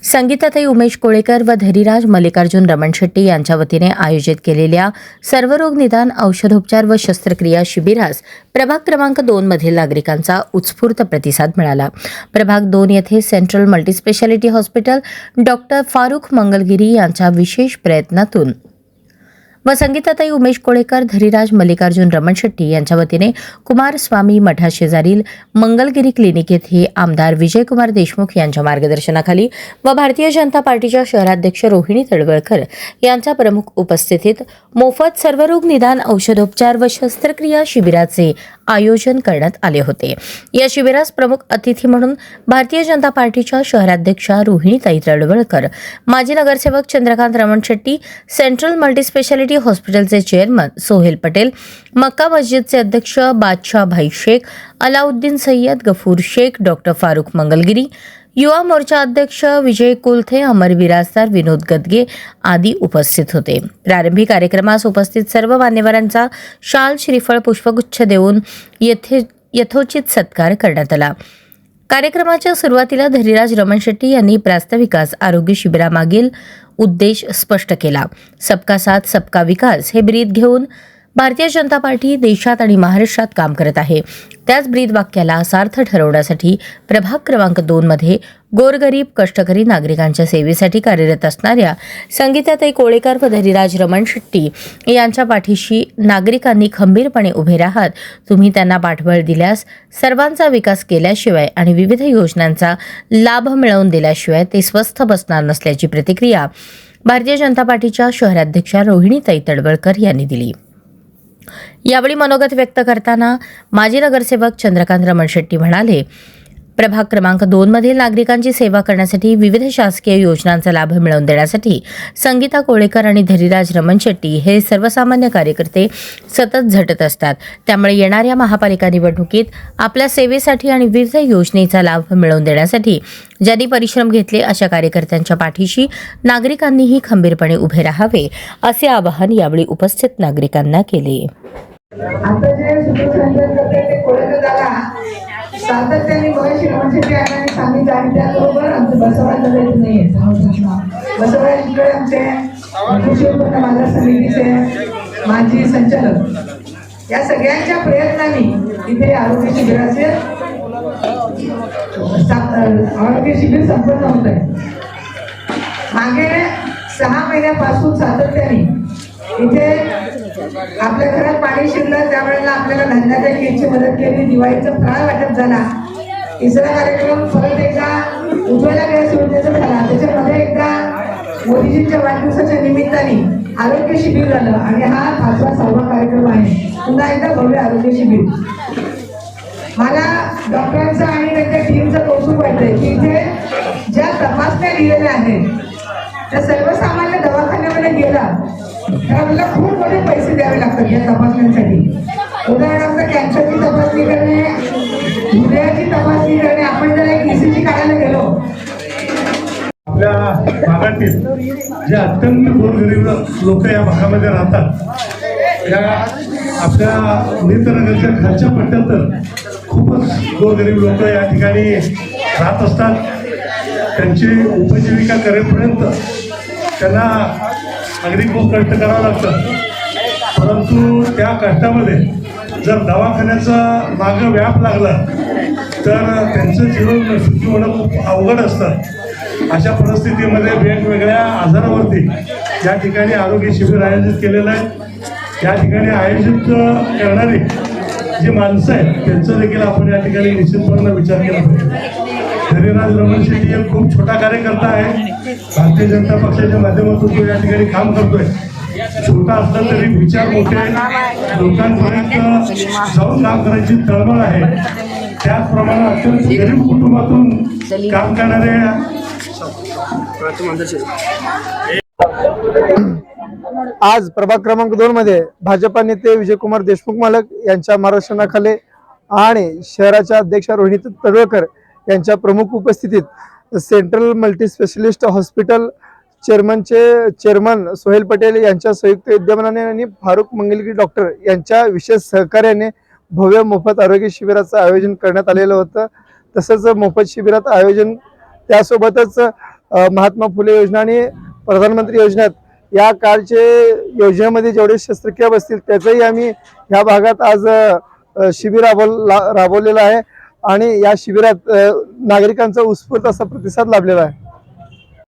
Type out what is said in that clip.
संगीताताई उमेश कोळेकर व धरीराज मल्लिकार्जुन रमण शेट्टी यांच्या वतीने आयोजित केलेल्या सर्वरोग निदान औषधोपचार व शस्त्रक्रिया शिबिरास प्रभाग क्रमांक 2 मधील नागरिकांचा उत्स्फूर्त प्रतिसाद मिळाला। प्रभाग 2 येथे central multispeciality hospital doctor Farukh Mangalgiri यांच्या विशेष प्रयत्नातून व संगीताताई उमेश कोळेकर धरीराज मल्लिकार्जुन रमण शेट्टी यांच्या वतीने कुमारस्वामी मठाशेजारील मंगलगिरी क्लिनिक येथे आमदार विजयकुमार देशमुख यांच्या मार्गदर्शनाखाली व भारतीय जनता पार्टीच्या शहराध्यक्ष रोहिणी तळवळकर यांच्या प्रमुख उपस्थितीत मोफत सर्वरोग निदान औषधोपचार व शस्त्रक्रिया शिबिराचे आयोजन करण्यात आले होते। या शिबिरास प्रमुख अतिथी म्हणून भारतीय जनता पार्टीच्या शहराध्यक्षा रोहिणीताई तळवळकर, माजी नगरसेवक चंद्रकांत रमण शेट्टी, सेंट्रल मल्टीस्पेशालिटी हॉस्पिटलचे चेअरमन सोहेल पटेल, मक्का मस्जिदचे अध्यक्ष बादशाह भाई शेख, अलाउद्दीन सय्यद, गफूर शेख, डॉक्टर फारुख मंगलगिरी, युवा मोर्चा अध्यक्ष विजय कुलथे, अमर बिराजदार, विनोद गदगे आदी उपस्थित होते। प्रारंभी कार्यक्रमास उपस्थित सर्व मान्यवरांचा शाल, श्रीफळ, पुष्पगुच्छ देऊन यथोचित सत्कार करण्यात आला। कार्यक्रमाच्या सुरुवातीला धरीराज रमण शेट्टी यांनी प्रास्ताविकास आरोग्य शिबिरामागील उद्देश स्पष्ट केला। सबका साथ सबका विकास हे ब्रीद घेऊन भारतीय जनता पार्टी देशात आणि महाराष्ट्रात काम करत आहे। त्याच ब्रीद वाक्याला सार्थ ठरवण्यासाठी प्रभाग क्रमांक 2 मध्ये गोरगरीब कष्टकरी नागरिकांच्या सेवेसाठी कार्यरत असणाऱ्या संगीताताई कोळेकर व धरीराज रमण शेट्टी यांच्या पाठीशी नागरिकांनी खंबीरपणे उभे राहत तुम्ही त्यांना पाठबळ दिल्यास, सर्वांचा विकास केल्याशिवाय आणि विविध योजनांचा लाभ मिळवून दिल्याशिवाय ते स्वस्थ बसणार नसल्याची प्रतिक्रिया भारतीय जनता पार्टीच्या शहराध्यक्षा रोहिणीताई तळवळकर यांनी दिली। यावेळी मनोगत व्यक्त करताना माजी नगरसेवक चंद्रकांत रमण शेट्टी म्हणाले, प्रभाग क्रमांक 2 मधील नागरिकांची सेवा करण्यासाठी विविध शासकीय योजनांचा लाभ मिळवून देण्यासाठी संगीता कोळेकर आणि धरीराज रमण शेट्टी हे सर्वसामान्य कार्यकर्ते सतत झटत असतात। त्यामुळे येणाऱ्या महापालिका निवडणुकीत आपल्या सेवेसाठी आणि विविध योजनेचा लाभ मिळवून देण्यासाठी ज्यांनी परिश्रम घेतले अशा कार्यकर्त्यांच्या पाठीशी नागरिकांनीही खंबीरपणे उभे राहावे असे आवाहन यावेळी उपस्थित नागरिकांना केले। आता जे सूत्रसंचालन करते ते कोळेकर दादा सातत्याने बघायची म्हणजे आणि सांगितलं आणि त्याबरोबर आमचं बसवायला जायचं नाहीये। बसवायला शिकले आमचे कृषी उत्पन्न बाजार समितीचे माजी संचालक या सगळ्यांच्या प्रयत्नांनी इथे आरोग्य शिबिर संपन्न होत आहे। मागे 6 महिन्यापासून सातत्याने इथे आपल्या घरात पाणी शिरलं, त्यावेळेला आपल्याला धान्याच्या किटची मदत केली, दिवाळीचा फराळ वाटप झाला। तिसरा कार्यक्रम परत एकदा उज्ज्वला गॅस योजनेचा झाला, त्याच्यामध्ये एकदा मोदीजींच्या वाढदिवसाच्या निमित्ताने आरोग्य शिबिर झालं आणि हा 5वा-6वा कार्यक्रम आहे। पुन्हा एकदा भव्य आरोग्य शिबिर। मला डॉक्टरांचं आणि त्यांच्या टीमचं कौतुक वाटतंय की इथे ज्या तपासण्या दिलेल्या आहेत त्या सर्वसामान्य दवाखान्यामध्ये गेला त्याला खूप मोठे पैसे द्यावे लागतात या तपासण्यांसाठी। उदाहरणार्थ कॅन्सरची तपासणी करणे, हृदयाची तपासणी करणे, आपण जर एक ECG काढायला गेलो, आपल्या भागातील जे अत्यंत गोरगरीब लोक या भागामध्ये राहतात, या आपल्या नेत्रनगरच्या खालच्या पट्ट्यात तर खूपच गोरगरीब लोक या ठिकाणी राहत असतात। त्यांची उपजीविका करेपर्यंत त्यांना अगदी खूप कष्ट करावं लागतं, परंतु त्या कष्टामध्ये जर दवाखान्याचा मागं व्याप लागला तर त्यांचं जीवन सुखी होणं खूप अवघड असतं। अशा परिस्थितीमध्ये वेगवेगळ्या आजारावरती या ठिकाणी आरोग्य शिबिर आयोजित केलेलं आहे। या ठिकाणी आयोजित करणारी जी माणसं आहेत त्यांचं देखील आपण या ठिकाणी निश्चितपणे विचार केला पाहिजे। धरीराज रमण शेट्टी एक खूप छोटा कार्यकर्ता आहे, भारतीय जनता पक्षाच्या माध्यमातून तो या ठिकाणी काम करतोय। छोटा असला तरी विचार मोठे, लोकांपर्यंत जाऊन काम करायची तळमळ आहे। त्याचप्रमाणे अत्यंत गरीब कुटुंबातून काम करणारे आज प्रभाग क्रमांक 2 मध्ये भाजपा नेते विजयकुमार देशमुख मालक यांच्या मार्गदर्शनाखाली आणि शहराच्या अध्यक्षा रोहिणी तळवळकर यांच्या प्रमुख उपस्थितीत central multispecialist hospital chairman Sohail Patel यांच्या संयुक्त विद्यमानाने आणि फारुख मंगलगिरी डॉक्टर यांच्या विशेष सहकार्याने भव्य मोफत आरोग्य शिबिराचं आयोजन करण्यात आलेलं होतं। तसंच मोफत शिबिरात आयोजन त्यासोबतच महात्मा फुले योजना आणि प्रधानमंत्री योजनेत या काळचे योजनेमध्ये जेवढे शस्त्रक्रिया बसतील त्याचंही आम्ही ह्या भागात आज शिबिर राबवलेलं आहे आणि या शिबिरात नागरिकांचा उत्स्फूर्त असा प्रतिसाद लाभलेला आहे.